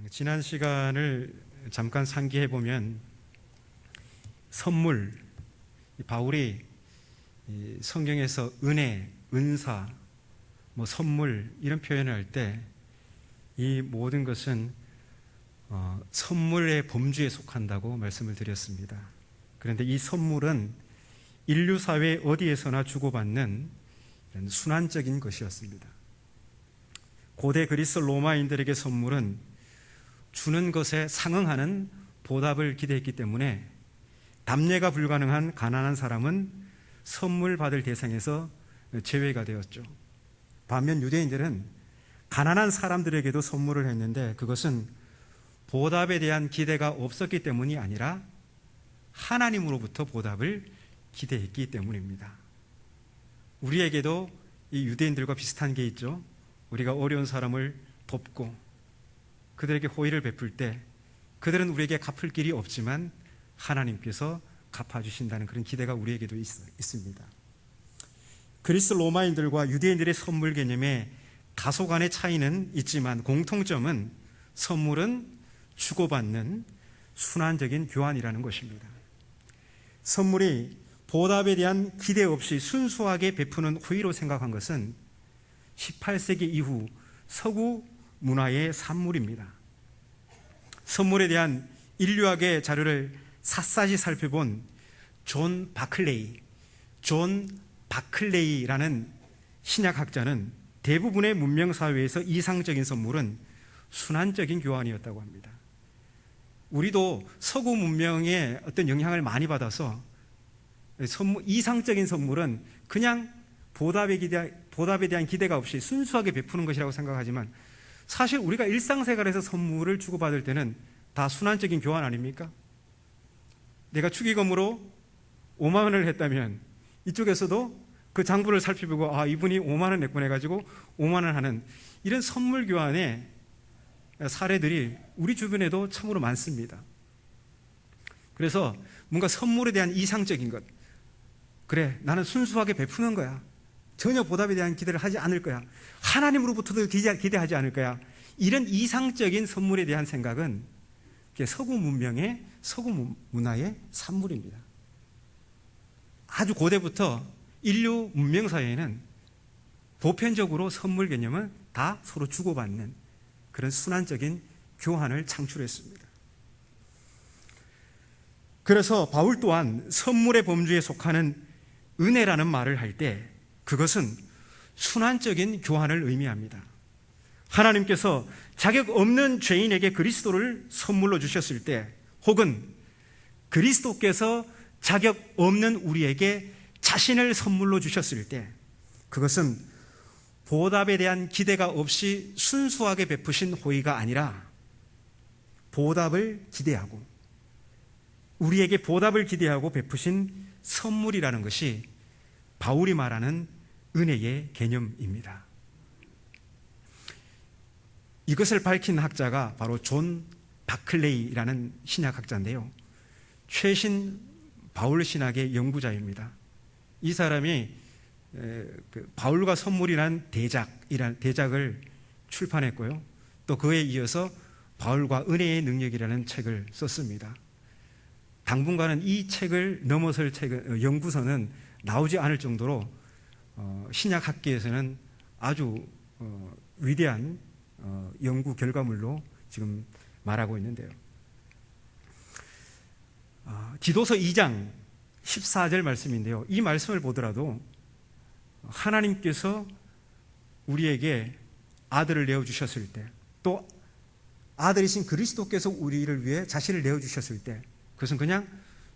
지난 시간을 잠깐 상기해 보면 선물, 바울이 성경에서 은혜, 은사, 선물 이런 표현을 할 때 이 모든 것은 선물의 범주에 속한다고 말씀을 드렸습니다. 그런데 이 선물은 인류 사회 어디에서나 주고받는 순환적인 것이었습니다. 고대 그리스 로마인들에게 선물은 주는 것에 상응하는 보답을 기대했기 때문에 답례가 불가능한 가난한 사람은 선물 받을 대상에서 제외가 되었죠. 반면 유대인들은 가난한 사람들에게도 선물을 했는데 그것은 보답에 대한 기대가 없었기 때문이 아니라 하나님으로부터 보답을 기대했기 때문입니다. 우리에게도 이 유대인들과 비슷한 게 있죠. 우리가 어려운 사람을 돕고 그들에게 호의를 베풀 때 그들은 우리에게 갚을 길이 없지만 하나님께서 갚아주신다는 그런 기대가 우리에게도 있습니다. 그리스 로마인들과 유대인들의 선물 개념에 다소간의 차이는 있지만 공통점은 선물은 주고받는 순환적인 교환이라는 것입니다. 선물이 보답에 대한 기대 없이 순수하게 베푸는 호의로 생각한 것은 18세기 이후 서구 문화의 산물입니다. 선물에 대한 인류학의 자료를 샅샅이 살펴본 존 바클레이라는 신약학자는 대부분의 문명사회에서 이상적인 선물은 순환적인 교환이었다고 합니다. 우리도 서구 문명의 어떤 영향을 많이 받아서 이상적인 선물은 그냥 보답에 대한 기대가 없이 순수하게 베푸는 것이라고 생각하지만 사실 우리가 일상생활에서 선물을 주고받을 때는 다 순환적인 교환 아닙니까? 내가 축의금으로 5만 원을 했다면 이쪽에서도 그 장부를 살펴보고 이분이 5만 원 냈군 해가지고 5만 원 하는 이런 선물 교환의 사례들이 우리 주변에도 참으로 많습니다. 그래서 뭔가 선물에 대한 이상적인 것, 그래 나는 순수하게 베푸는 거야, 전혀 보답에 대한 기대를 하지 않을 거야, 하나님으로부터도 기대하지 않을 거야, 이런 이상적인 선물에 대한 생각은 서구 문명의 서구 문화의 산물입니다. 아주 고대부터 인류 문명사회에는 보편적으로 선물 개념은 다 서로 주고받는 그런 순환적인 교환을 창출했습니다. 그래서 바울 또한 선물의 범주에 속하는 은혜라는 말을 할 때 그것은 순환적인 교환을 의미합니다. 하나님께서 자격 없는 죄인에게 그리스도를 선물로 주셨을 때, 혹은 그리스도께서 자격 없는 우리에게 자신을 선물로 주셨을 때, 그것은 보답에 대한 기대가 없이 순수하게 베푸신 호의가 아니라 보답을 기대하고, 우리에게 보답을 기대하고 베푸신 선물이라는 것이 바울이 말하는 은혜의 개념입니다. 이것을 밝힌 학자가 바로 존 바클레이라는 신약학자인데요, 최신 바울 신학의 연구자입니다. 이 사람이 바울과 선물이라는 대작을 출판했고요, 또 그에 이어서 바울과 은혜의 능력이라는 책을 썼습니다. 당분간은 이 책을 넘어설 연구서는 나오지 않을 정도로 신약학계에서는 아주 위대한 연구 결과물로 지금 말하고 있는데요, 디도서 2장 14절 말씀인데요, 이 말씀을 보더라도 하나님께서 우리에게 아들을 내어주셨을 때, 또 아들이신 그리스도께서 우리를 위해 자신을 내어주셨을 때 그것은 그냥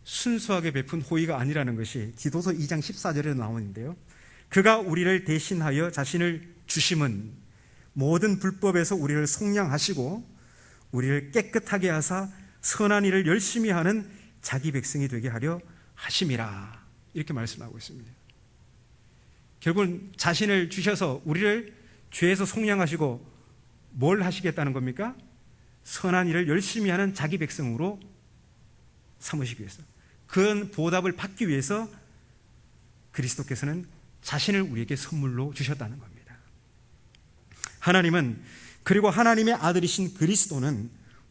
순수하게 베푼 호의가 아니라는 것이 디도서 2장 14절에 나오는데요, 그가 우리를 대신하여 자신을 주심은 모든 불법에서 우리를 속량하시고 우리를 깨끗하게 하사 선한 일을 열심히 하는 자기 백성이 되게 하려 하심이라, 이렇게 말씀하고 있습니다. 결국은 자신을 주셔서 우리를 죄에서 속량하시고 뭘 하시겠다는 겁니까? 선한 일을 열심히 하는 자기 백성으로 삼으시기 위해서, 그런 보답을 받기 위해서 그리스도께서는 자신을 우리에게 선물로 주셨다는 겁니다. 하나님은, 그리고 하나님의 아들이신 그리스도는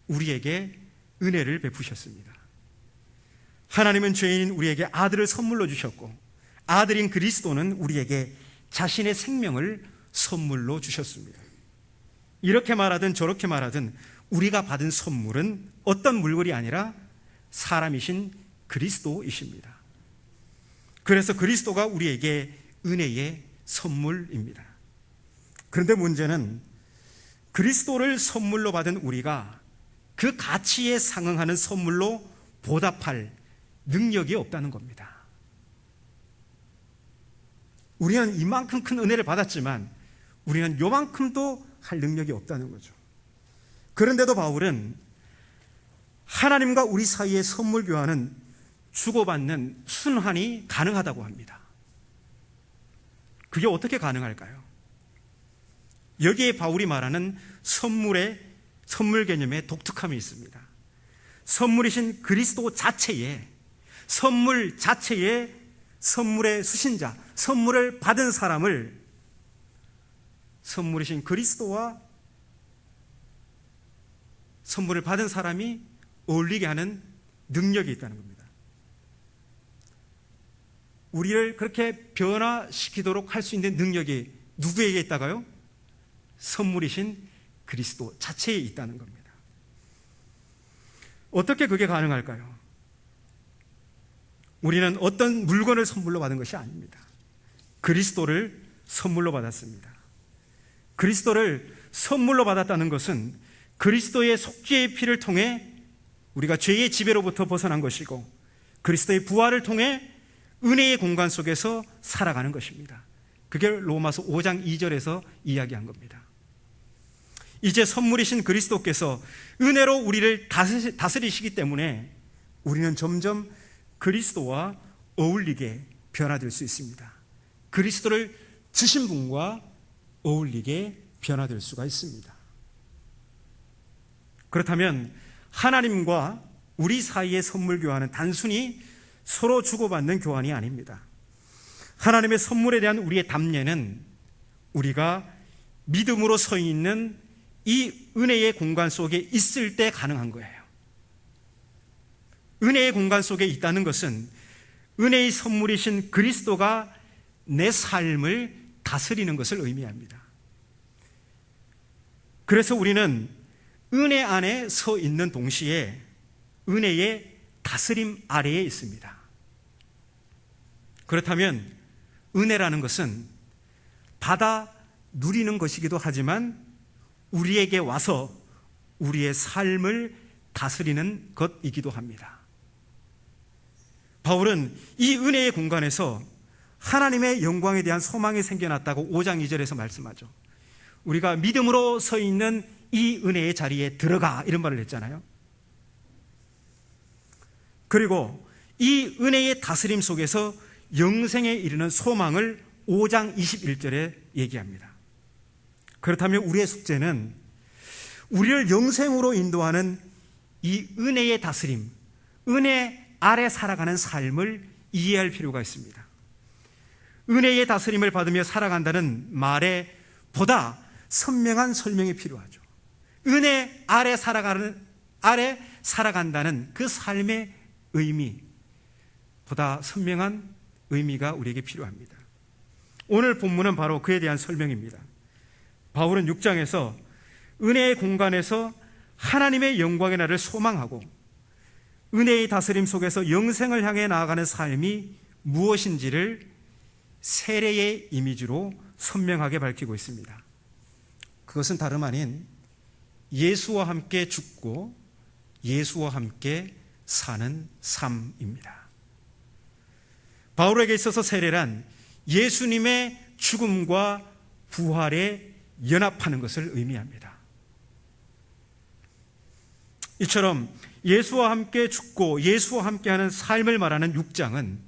우리에게 은혜를 베푸셨습니다. 하나님은 죄인인 우리에게 아들을 선물로 주셨고, 아들인 그리스도는 우리에게 자신의 생명을 선물로 주셨습니다. 이렇게 말하든 저렇게 말하든 우리가 받은 선물은 어떤 물건이 아니라 사람이신 그리스도이십니다. 그래서 그리스도가 우리에게 은혜의 선물입니다. 그런데 문제는 그리스도를 선물로 받은 우리가 그 가치에 상응하는 선물로 보답할 능력이 없다는 겁니다. 우리는 이만큼 큰 은혜를 받았지만 우리는 요만큼도 할 능력이 없다는 거죠. 그런데도 바울은 하나님과 우리 사이의 선물 교환은 주고받는 순환이 가능하다고 합니다. 그게 어떻게 가능할까요? 여기에 바울이 말하는 선물 개념의 독특함이 있습니다. 선물이신 그리스도 자체에, 선물 자체에 선물의 수신자, 선물을 받은 사람을 선물이신 그리스도와 선물을 받은 사람이 어울리게 하는 능력이 있다는 겁니다. 우리를 그렇게 변화시키도록 할 수 있는 능력이 누구에게 있다가요? 선물이신 그리스도 자체에 있다는 겁니다. 어떻게 그게 가능할까요? 우리는 어떤 물건을 선물로 받은 것이 아닙니다. 그리스도를 선물로 받았습니다. 그리스도를 선물로 받았다는 것은 그리스도의 속죄의 피를 통해 우리가 죄의 지배로부터 벗어난 것이고, 그리스도의 부활을 통해 은혜의 공간 속에서 살아가는 것입니다. 그게 로마서 5장 2절에서 이야기한 겁니다. 이제 선물이신 그리스도께서 은혜로 우리를 다스리시기 때문에 우리는 점점 그리스도와 어울리게 변화될 수 있습니다. 그리스도를 주신 분과 어울리게 변화될 수가 있습니다. 그렇다면 하나님과 우리 사이의 선물 교환은 단순히 서로 주고받는 교환이 아닙니다. 하나님의 선물에 대한 우리의 담례는 우리가 믿음으로 서 있는 이 은혜의 공간 속에 있을 때 가능한 거예요. 은혜의 공간 속에 있다는 것은 은혜의 선물이신 그리스도가 내 삶을 다스리는 것을 의미합니다. 그래서 우리는 은혜 안에 서 있는 동시에 은혜의 다스림 아래에 있습니다. 그렇다면 은혜라는 것은 받아 누리는 것이기도 하지만 우리에게 와서 우리의 삶을 다스리는 것이기도 합니다. 바울은 이 은혜의 공간에서 하나님의 영광에 대한 소망이 생겨났다고 5장 2절에서 말씀하죠. 우리가 믿음으로 서 있는 이 은혜의 자리에 들어가, 이런 말을 했잖아요. 그리고 이 은혜의 다스림 속에서 영생에 이르는 소망을 5장 21절에 얘기합니다. 그렇다면 우리의 숙제는 우리를 영생으로 인도하는 이 은혜의 다스림, 은혜 아래 살아가는 삶을 이해할 필요가 있습니다. 은혜의 다스림을 받으며 살아간다는 말에 보다 선명한 설명이 필요하죠. 은혜 아래 살아간다는 그 삶의 의미, 보다 선명한 의미가 우리에게 필요합니다. 오늘 본문은 바로 그에 대한 설명입니다. 바울은 6장에서 은혜의 공간에서 하나님의 영광의 날을 소망하고 은혜의 다스림 속에서 영생을 향해 나아가는 삶이 무엇인지를 세례의 이미지로 선명하게 밝히고 있습니다. 그것은 다름 아닌 예수와 함께 죽고 예수와 함께 사는 삶입니다. 바울에게 있어서 세례란 예수님의 죽음과 부활에 연합하는 것을 의미합니다. 이처럼 예수와 함께 죽고 예수와 함께하는 삶을 말하는 6장은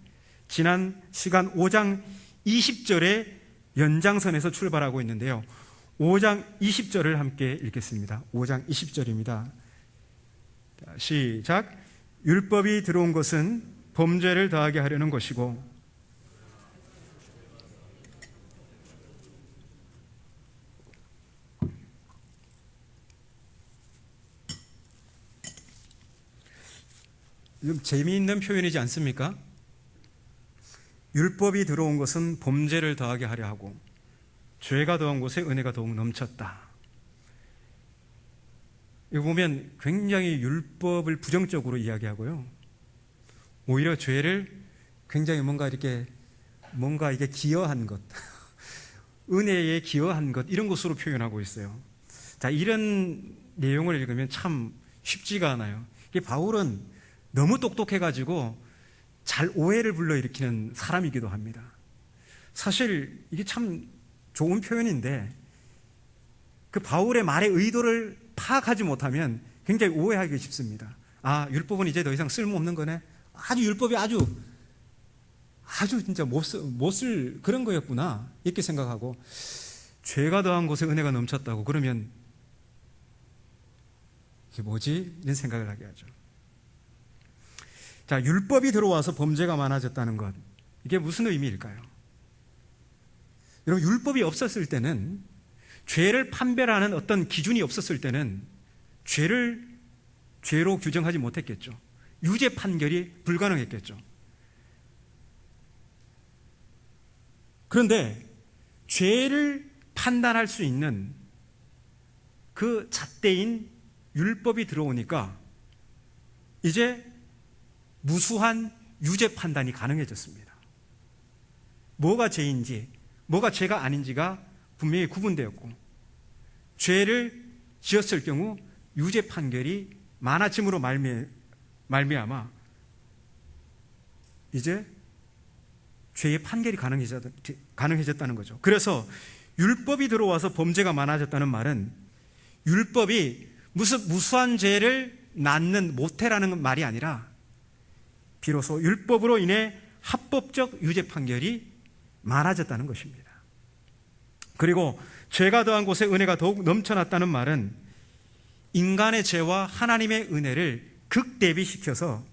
지난 시간 5장 20절의 연장선에서 출발하고 있는데요. 5장 20절을 함께 읽겠습니다. 5장 20절입니다. 시작. 율법이 들어온 것은 범죄를 더하게 하려는 것이고 좀 재미있는 표현이지 않습니까? 율법이 들어온 것은 범죄를 더하게 하려 하고 죄가 더한 곳에 은혜가 더욱 넘쳤다. 이거 보면 굉장히 율법을 부정적으로 이야기하고요. 오히려 죄를 굉장히 뭔가 이게 기여한 것, 은혜에 기여한 것, 이런 것으로 표현하고 있어요. 자, 이런 내용을 읽으면 참 쉽지가 않아요. 이게 바울은 너무 똑똑해가지고 잘 오해를 불러일으키는 사람이기도 합니다. 사실 이게 참 좋은 표현인데 그 바울의 말의 의도를 파악하지 못하면 굉장히 오해하기 쉽습니다. 아, 율법은 이제 더 이상 쓸모없는 거네. 율법이 아주 진짜 못 쓸 그런 거였구나, 이렇게 생각하고, 죄가 더한 곳에 은혜가 넘쳤다고 그러면 이게 뭐지? 이런 생각을 하게 하죠. 자, 율법이 들어와서 범죄가 많아졌다는 것, 이게 무슨 의미일까요? 여러분, 율법이 없었을 때는, 죄를 판별하는 어떤 기준이 없었을 때는 죄를 죄로 규정하지 못했겠죠. 유죄 판결이 불가능했겠죠. 그런데 죄를 판단할 수 있는 그 잣대인 율법이 들어오니까 이제 무수한 유죄 판단이 가능해졌습니다. 뭐가 죄인지, 뭐가 죄가 아닌지가 분명히 구분되었고, 죄를 지었을 경우 유죄 판결이 많아짐으로 말미암아 이제 죄의 판결이 가능해졌다는 거죠. 그래서 율법이 들어와서 범죄가 많아졌다는 말은 율법이 무수한 죄를 낳는 모태라는 말이 아니라 비로소 율법으로 인해 합법적 유죄 판결이 많아졌다는 것입니다. 그리고 죄가 더한 곳에 은혜가 더욱 넘쳐났다는 말은 인간의 죄와 하나님의 은혜를 극대비시켜서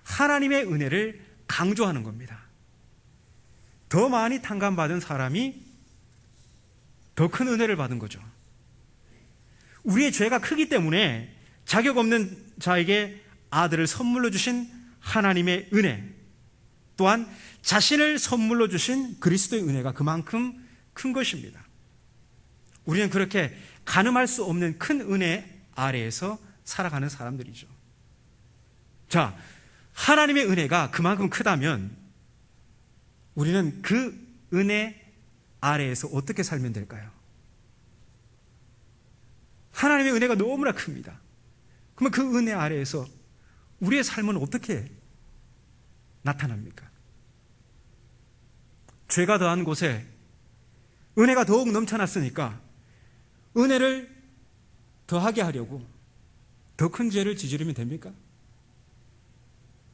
하나님의 은혜를 강조하는 겁니다. 더 많이 탕감받은 사람이 더 큰 은혜를 받은 거죠. 우리의 죄가 크기 때문에 자격 없는 자에게 아들을 선물로 주신 하나님의 은혜, 또한 자신을 선물로 주신 그리스도의 은혜가 그만큼 큰 것입니다. 우리는 그렇게 가늠할 수 없는 큰 은혜 아래에서 살아가는 사람들이죠. 자, 하나님의 은혜가 그만큼 크다면 우리는 그 은혜 아래에서 어떻게 살면 될까요? 하나님의 은혜가 너무나 큽니다. 그러면 그 은혜 아래에서 우리의 삶은 어떻게 나타납니까? 죄가 더한 곳에 은혜가 더욱 넘쳐났으니까 은혜를 더하게 하려고 더 큰 죄를 저지르면 됩니까?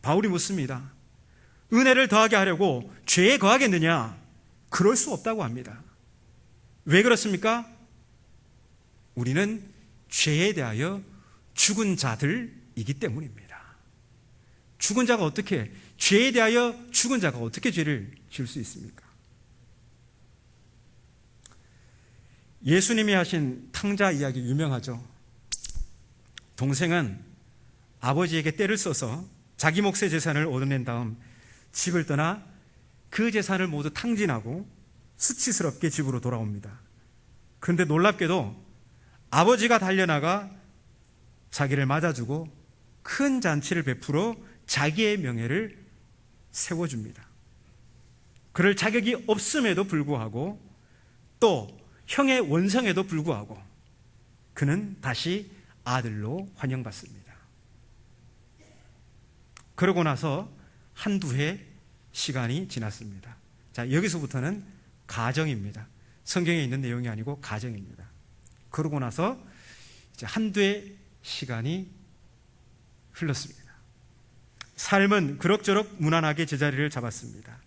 바울이 묻습니다. 은혜를 더하게 하려고 죄에 거하겠느냐? 그럴 수 없다고 합니다. 왜 그렇습니까? 우리는 죄에 대하여 죽은 자들이기 때문입니다. 죽은 자가 어떻게, 죄에 대하여 죽은 자가 어떻게 죄를 지을 수 있습니까? 예수님이 하신 탕자 이야기 유명하죠. 동생은 아버지에게 떼를 써서 자기 몫의 재산을 얻어낸 다음 집을 떠나 그 재산을 모두 탕진하고 수치스럽게 집으로 돌아옵니다. 그런데 놀랍게도 아버지가 달려나가 자기를 맞아주고 큰 잔치를 베풀어 자기의 명예를 세워줍니다. 그럴 자격이 없음에도 불구하고 또 형의 원성에도 불구하고 그는 다시 아들로 환영받습니다. 그러고 나서 한두 해 시간이 지났습니다. 자, 여기서부터는 가정입니다. 성경에 있는 내용이 아니고 가정입니다. 그러고 나서 이제 한두 해 시간이 흘렀습니다. 삶은 그럭저럭 무난하게 제자리를 잡았습니다.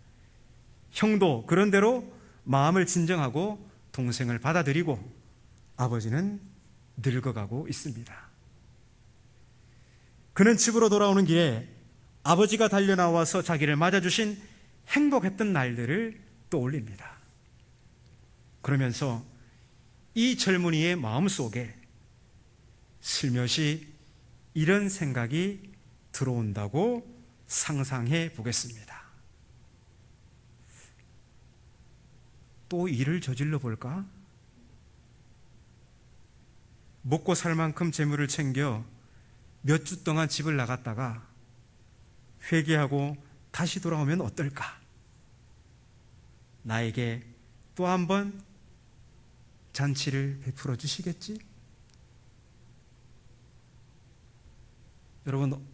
형도 그런대로 마음을 진정하고 동생을 받아들이고 아버지는 늙어가고 있습니다. 그는 집으로 돌아오는 길에 아버지가 달려나와서 자기를 맞아주신 행복했던 날들을 떠올립니다. 그러면서 이 젊은이의 마음속에 슬며시 이런 생각이 들어온다고 상상해 보겠습니다. 또 일을 저질러 볼까? 먹고 살 만큼 재물을 챙겨 몇 주 동안 집을 나갔다가 회개하고 다시 돌아오면 어떨까? 나에게 또 한 번 잔치를 베풀어 주시겠지? 여러분,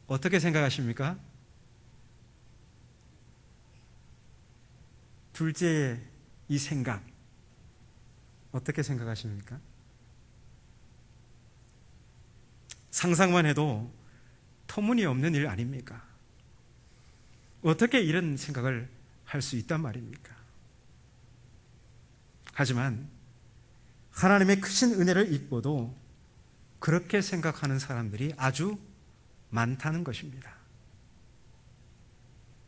어떻게 생각하십니까? 둘째의 이 생각, 어떻게 생각하십니까? 상상만 해도 터무니없는 일 아닙니까? 어떻게 이런 생각을 할 수 있단 말입니까? 하지만 하나님의 크신 은혜를 잊고도 그렇게 생각하는 사람들이 아주 많다는 것입니다.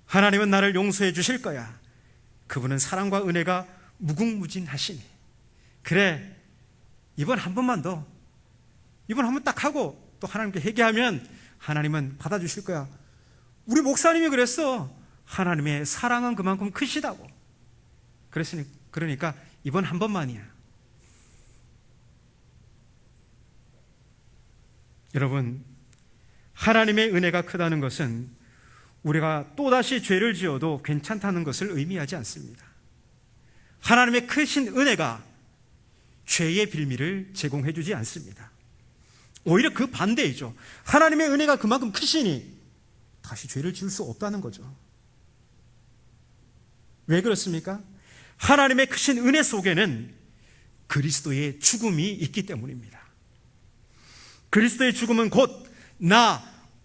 하나님은 나를 용서해 주실 거야. 그분은 사랑과 은혜가 무궁무진하시니. 그래, 이번 한 번만 더, 이번 한 번 딱 하고 또 하나님께 회개하면 하나님은 받아주실 거야. 우리 목사님이 그랬어. 하나님의 사랑은 그만큼 크시다고. 그러니까 이번 한 번만이야. 여러분, 하나님의 은혜가 크다는 것은 우리가 또다시 죄를 지어도 괜찮다는 것을 의미하지 않습니다. 하나님의 크신 은혜가 죄의 빌미를 제공해 주지 않습니다. 오히려 그 반대이죠. 하나님의 은혜가 그만큼 크시니 다시 죄를 지을 수 없다는 거죠. 왜 그렇습니까? 하나님의 크신 은혜 속에는 그리스도의 죽음이 있기 때문입니다. 그리스도의 죽음은 곧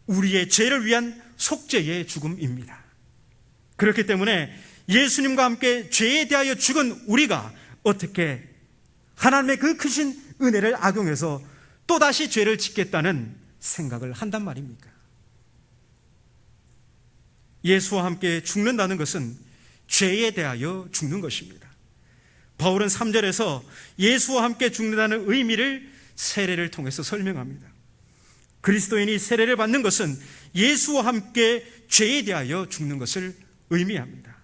우리의 죄를 위한 속죄의 죽음입니다. 그렇기 때문에 예수님과 함께 죄에 대하여 죽은 우리가 어떻게 하나님의 그 크신 은혜를 악용해서 또다시 죄를 짓겠다는 생각을 한단 말입니까? 예수와 함께 죽는다는 것은 죄에 대하여 죽는 것입니다. 바울은 3절에서 예수와 함께 죽는다는 의미를 세례를 통해서 설명합니다. 그리스도인이 세례를 받는 것은 예수와 함께 죄에 대하여 죽는 것을 의미합니다.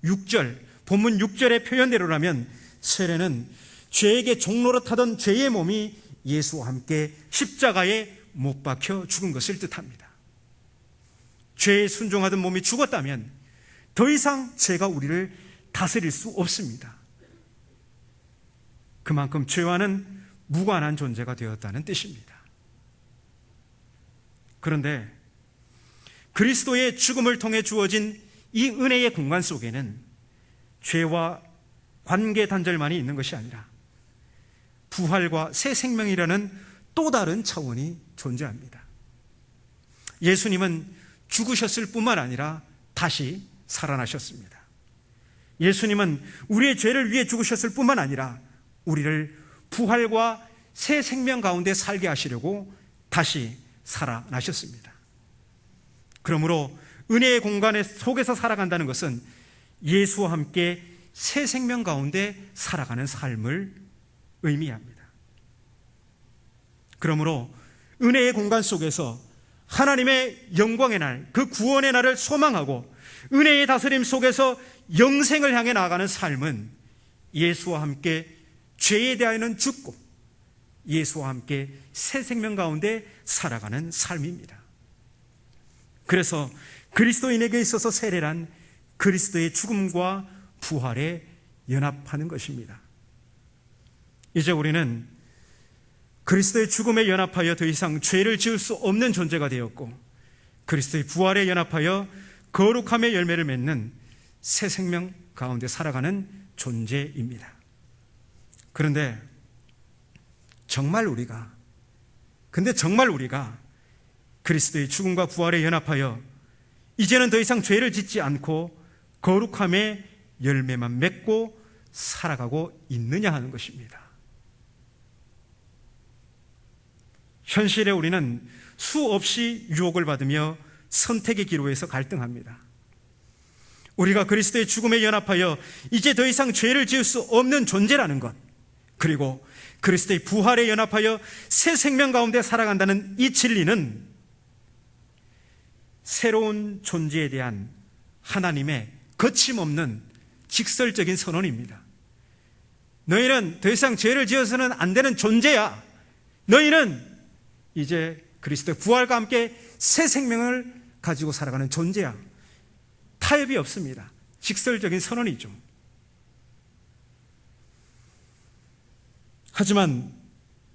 6절, 본문 6절의 표현대로라면 세례는 죄에게 종노릇하던 죄의 몸이 예수와 함께 십자가에 못 박혀 죽은 것을 뜻합니다. 죄에 순종하던 몸이 죽었다면 더 이상 죄가 우리를 다스릴 수 없습니다. 그만큼 죄와는 무관한 존재가 되었다는 뜻입니다. 그런데 그리스도의 죽음을 통해 주어진 이 은혜의 공간 속에는 죄와 관계 단절만이 있는 것이 아니라 부활과 새 생명이라는 또 다른 차원이 존재합니다. 예수님은 죽으셨을 뿐만 아니라 다시 살아나셨습니다. 예수님은 우리의 죄를 위해 죽으셨을 뿐만 아니라 우리를 부활과 새 생명 가운데 살게 하시려고 다시 살아나셨습니다. 그러므로 은혜의 공간 속에서 살아간다는 것은 예수와 함께 새 생명 가운데 살아가는 삶을 의미합니다. 그러므로 은혜의 공간 속에서 하나님의 영광의 날, 그 구원의 날을 소망하고 은혜의 다스림 속에서 영생을 향해 나아가는 삶은 예수와 함께 죄에 대하여는 죽고 예수와 함께 새 생명 가운데 살아가는 삶입니다. 그래서 그리스도인에게 있어서 세례란 그리스도의 죽음과 부활에 연합하는 것입니다. 이제 우리는 그리스도의 죽음에 연합하여 더 이상 죄를 지을 수 없는 존재가 되었고 그리스도의 부활에 연합하여 거룩함의 열매를 맺는 새 생명 가운데 살아가는 존재입니다. 그런데 정말 우리가 그리스도의 죽음과 부활에 연합하여 이제는 더 이상 죄를 짓지 않고 거룩함의 열매만 맺고 살아가고 있느냐 하는 것입니다. 현실에 우리는 수없이 유혹을 받으며 선택의 기로에서 갈등합니다. 우리가 그리스도의 죽음에 연합하여 이제 더 이상 죄를 지을 수 없는 존재라는 것, 그리고 그리스도의 부활에 연합하여 새 생명 가운데 살아간다는 이 진리는 새로운 존재에 대한 하나님의 거침없는 직설적인 선언입니다. 너희는 더 이상 죄를 지어서는 안 되는 존재야. 너희는 이제 그리스도의 부활과 함께 새 생명을 가지고 살아가는 존재야. 타협이 없습니다. 직설적인 선언이죠. 하지만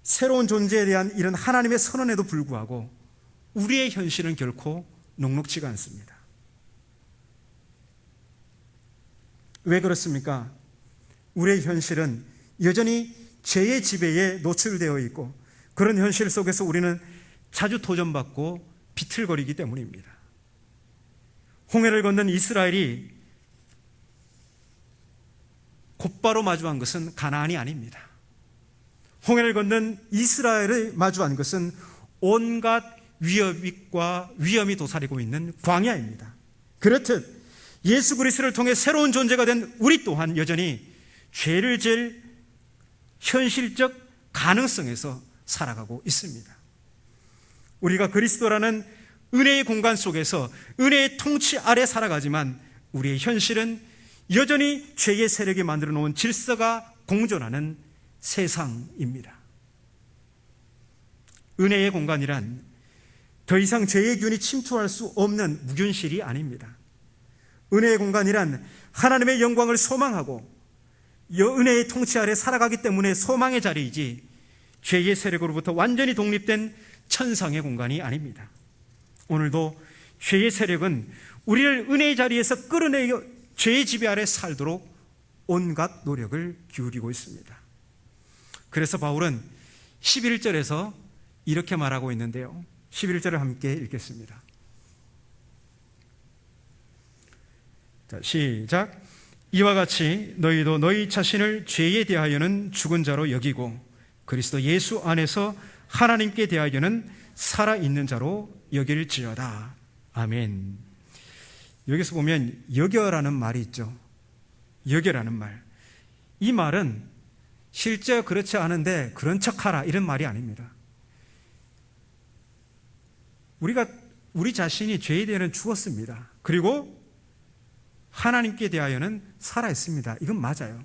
새로운 존재에 대한 이런 하나님의 선언에도 불구하고 우리의 현실은 결코 녹록지가 않습니다. 왜 그렇습니까? 우리의 현실은 여전히 죄의 지배에 노출되어 있고 그런 현실 속에서 우리는 자주 도전받고 비틀거리기 때문입니다. 홍해를 건넌 이스라엘이 곧바로 마주한 것은 가나안이 아닙니다. 홍해를 건넌 이스라엘을 마주한 것은 온갖 위험이 도사리고 있는 광야입니다. 그렇듯 예수 그리스도를 통해 새로운 존재가 된 우리 또한 여전히 죄를 지을 현실적 가능성에서 살아가고 있습니다. 우리가 그리스도라는 은혜의 공간 속에서 은혜의 통치 아래 살아가지만 우리의 현실은 여전히 죄의 세력이 만들어 놓은 질서가 공존하는 세상입니다. 은혜의 공간이란 더 이상 죄의 균이 침투할 수 없는 무균실이 아닙니다. 은혜의 공간이란 하나님의 영광을 소망하고 은혜의 통치 아래 살아가기 때문에 소망의 자리이지 죄의 세력으로부터 완전히 독립된 천상의 공간이 아닙니다. 오늘도 죄의 세력은 우리를 은혜의 자리에서 끌어내어 죄의 지배 아래 살도록 온갖 노력을 기울이고 있습니다. 그래서 바울은 11절에서 이렇게 말하고 있는데요. 11절을 함께 읽겠습니다. 자, 시작. 이와 같이 너희도 너희 자신을 죄에 대하여는 죽은 자로 여기고 그리스도 예수 안에서 하나님께 대하여는 살아있는 자로 여길지어다. 아멘. 여기서 보면 여겨라는 말이 있죠. 여겨라는 말. 이 말은 실제 그렇지 않은데 그런 척하라 이런 말이 아닙니다. 우리 자신이 죄에 대해서는 죽었습니다. 그리고 하나님께 대하여는 살아있습니다. 이건 맞아요.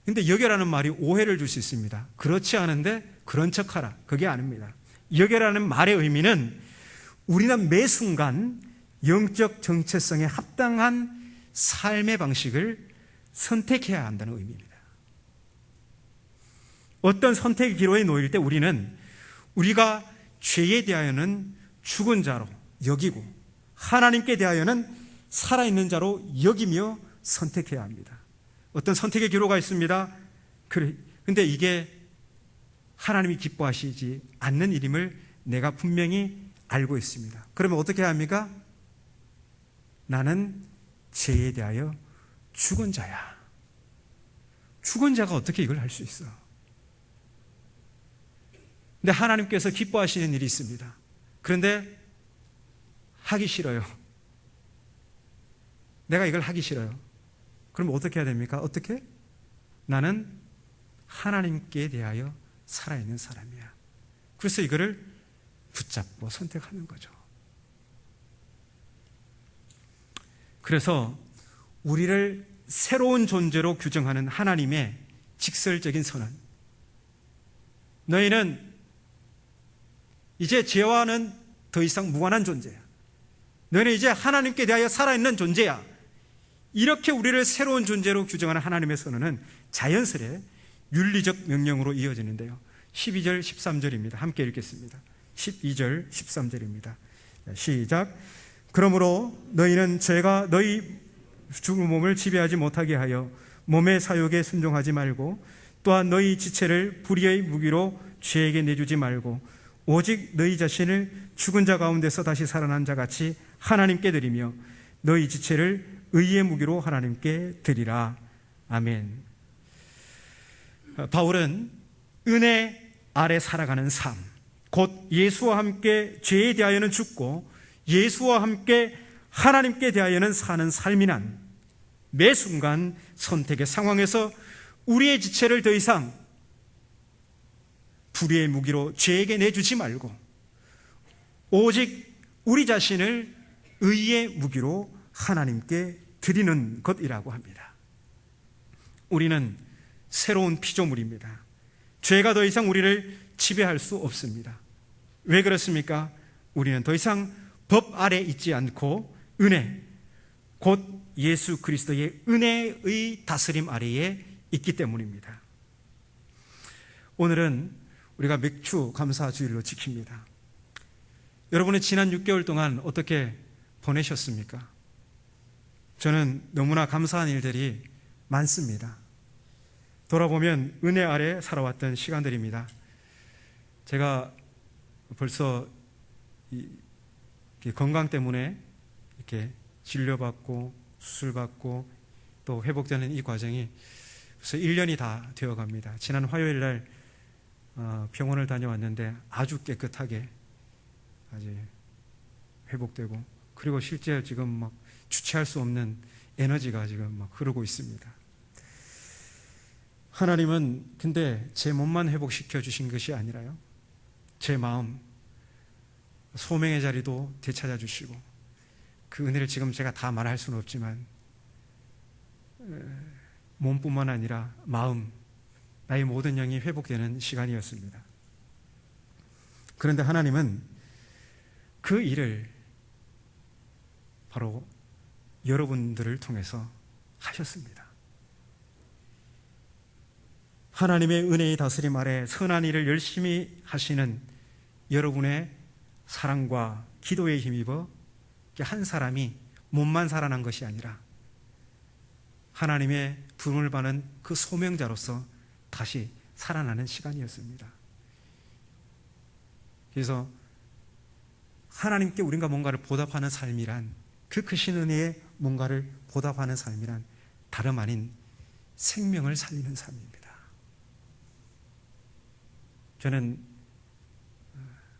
근데 여겨라는 말이 오해를 줄 수 있습니다. 그렇지 않은데 그런 척하라. 그게 아닙니다. 여겨라는 말의 의미는 우리는 매 순간 영적 정체성에 합당한 삶의 방식을 선택해야 한다는 의미입니다. 어떤 선택의 기로에 놓일 때 우리는 우리가 죄에 대하여는 죽은 자로 여기고 하나님께 대하여는 살아있는 자로 여기며 선택해야 합니다. 어떤 선택의 기로가 있습니다. 근데 이게 하나님이 기뻐하시지 않는 일임을 내가 분명히 알고 있습니다. 그러면 어떻게 해야 합니까? 나는 죄에 대하여 죽은 자야. 죽은 자가 어떻게 이걸 할 수 있어? 근데 하나님께서 기뻐하시는 일이 있습니다. 그런데 하기 싫어요. 내가 이걸 하기 싫어요. 그럼 어떻게 해야 됩니까? 어떻게? 나는 하나님께 대하여 살아있는 사람이야. 그래서 이거를 붙잡고 선택하는 거죠. 그래서 우리를 새로운 존재로 규정하는 하나님의 직설적인 선언. 너희는 이제 죄와는 더 이상 무관한 존재야. 너희는 이제 하나님께 대하여 살아있는 존재야. 이렇게 우리를 새로운 존재로 규정하는 하나님의 선언은 자연스레 윤리적 명령으로 이어지는데요. 12절 13절입니다. 함께 읽겠습니다. 12절 13절입니다. 시작. 그러므로 너희는 죄가 너희 죽은 몸을 지배하지 못하게 하여 몸의 사욕에 순종하지 말고 또한 너희 지체를 불의의 무기로 죄에게 내주지 말고 오직 너희 자신을 죽은 자 가운데서 다시 살아난 자 같이 하나님께 드리며 너희 지체를 의의 무기로 하나님께 드리라. 아멘. 바울은 은혜 아래 살아가는 삶, 곧 예수와 함께 죄에 대하여는 죽고 예수와 함께 하나님께 대하여는 사는 삶이란 매 순간 선택의 상황에서 우리의 지체를 더 이상 불의의 무기로 죄에게 내주지 말고 오직 우리 자신을 의의 무기로 하나님께 드리는 것이라고 합니다. 우리는 새로운 피조물입니다. 죄가 더 이상 우리를 지배할 수 없습니다. 왜 그렇습니까? 우리는 더 이상 법 아래 있지 않고 은혜, 곧 예수 그리스도의 은혜의 다스림 아래에 있기 때문입니다. 오늘은 우리가 맥주 감사 주일로 지킵니다. 여러분의 지난 6개월 동안 어떻게 보내셨습니까? 저는 너무나 감사한 일들이 많습니다. 돌아보면 은혜 아래 살아왔던 시간들입니다. 제가 벌써 건강 때문에 이렇게 진료받고 수술받고 또 회복되는 이 과정이 벌써 1년이 다 되어갑니다. 지난 화요일 날 병원을 다녀왔는데 아주 깨끗하게 아주 회복되고, 그리고 실제 지금 막 주체할 수 없는 에너지가 지금 막 흐르고 있습니다. 하나님은 근데 제 몸만 회복시켜 주신 것이 아니라요, 제 마음, 소명의 자리도 되찾아 주시고, 그 은혜를 지금 제가 다 말할 수는 없지만 몸뿐만 아니라 마음, 나의 모든 영이 회복되는 시간이었습니다. 그런데 하나님은 그 일을 바로 여러분들을 통해서 하셨습니다. 하나님의 은혜의 다스림 아래 선한 일을 열심히 하시는 여러분의 사랑과 기도에 힘입어 한 사람이 몸만 살아난 것이 아니라 하나님의 부름을 받는 그 소명자로서 다시 살아나는 시간이었습니다. 그래서 하나님께 우리가 뭔가를 보답하는 삶이란, 그 크신 은혜에 뭔가를 보답하는 삶이란 다름 아닌 생명을 살리는 삶입니다. 저는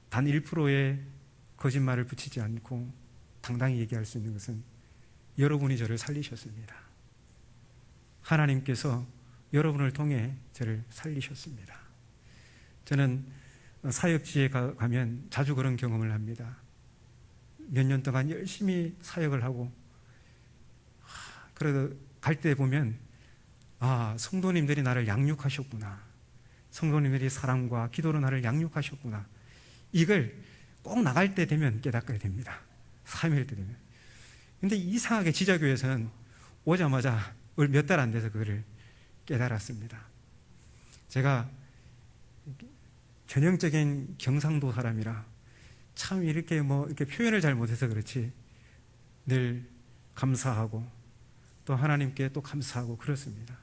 단 1%의 거짓말을 붙이지 않고 당당히 얘기할 수 있는 것은 여러분이 저를 살리셨습니다. 하나님께서 여러분을 통해 저를 살리셨습니다. 저는 사역지에 가면 자주 그런 경험을 합니다. 몇 년 동안 열심히 사역을 하고, 그래도 갈 때 보면 성도님들이 나를 양육하셨구나, 성도님들이 사랑과 기도로 나를 양육하셨구나, 이걸 꼭 나갈 때 되면 깨닫게 됩니다. 3일 때 되면. 근데 이상하게 지자교에서는 오자마자 몇 달 안 돼서 그거를 깨달았습니다. 제가 전형적인 경상도 사람이라 참 이렇게 표현을 잘 못해서 그렇지 늘 감사하고 또 하나님께 또 감사하고 그렇습니다.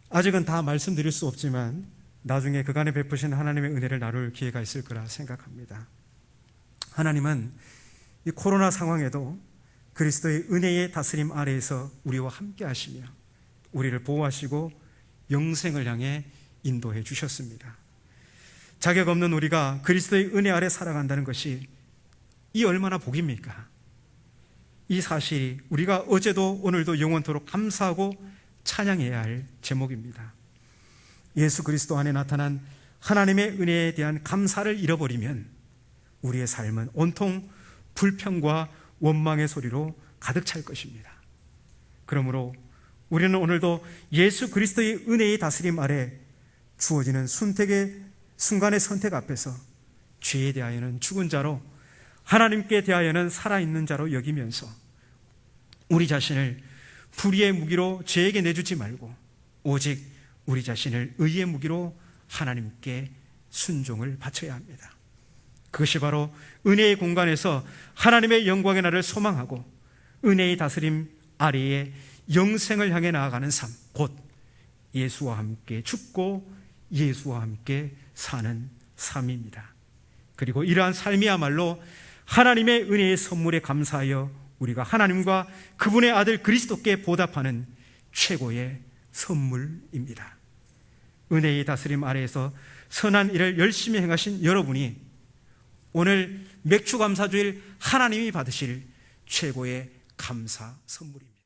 아직은 다 말씀드릴 수 없지만 나중에 그간에 베푸신 하나님의 은혜를 나눌 기회가 있을 거라 생각합니다. 하나님은 이 코로나 상황에도 그리스도의 은혜의 다스림 아래에서 우리와 함께 하시며 우리를 보호하시고 영생을 향해 인도해 주셨습니다. 자격 없는 우리가 그리스도의 은혜 아래 살아간다는 것이 이 얼마나 복입니까? 이 사실이 우리가 어제도 오늘도 영원토록 감사하고 찬양해야 할 제목입니다. 예수 그리스도 안에 나타난 하나님의 은혜에 대한 감사를 잃어버리면 우리의 삶은 온통 불평과 원망의 소리로 가득 찰 것입니다. 그러므로 우리는 오늘도 예수 그리스도의 은혜의 다스림 아래 주어지는 순간의 선택 앞에서 죄에 대하여는 죽은 자로, 하나님께 대하여는 살아있는 자로 여기면서 우리 자신을 불의의 무기로 죄에게 내주지 말고 오직 우리 자신을 의의 무기로 하나님께 순종을 바쳐야 합니다. 그것이 바로 은혜의 공간에서 하나님의 영광의 날을 소망하고 은혜의 다스림 아래에 영생을 향해 나아가는 삶, 곧 예수와 함께 죽고 예수와 함께 사는 삶입니다. 그리고 이러한 삶이야말로 하나님의 은혜의 선물에 감사하여 우리가 하나님과 그분의 아들 그리스도께 보답하는 최고의 선물입니다. 은혜의 다스림 아래에서 선한 일을 열심히 행하신 여러분이 오늘 맥주감사주일 하나님이 받으실 최고의 감사 선물입니다.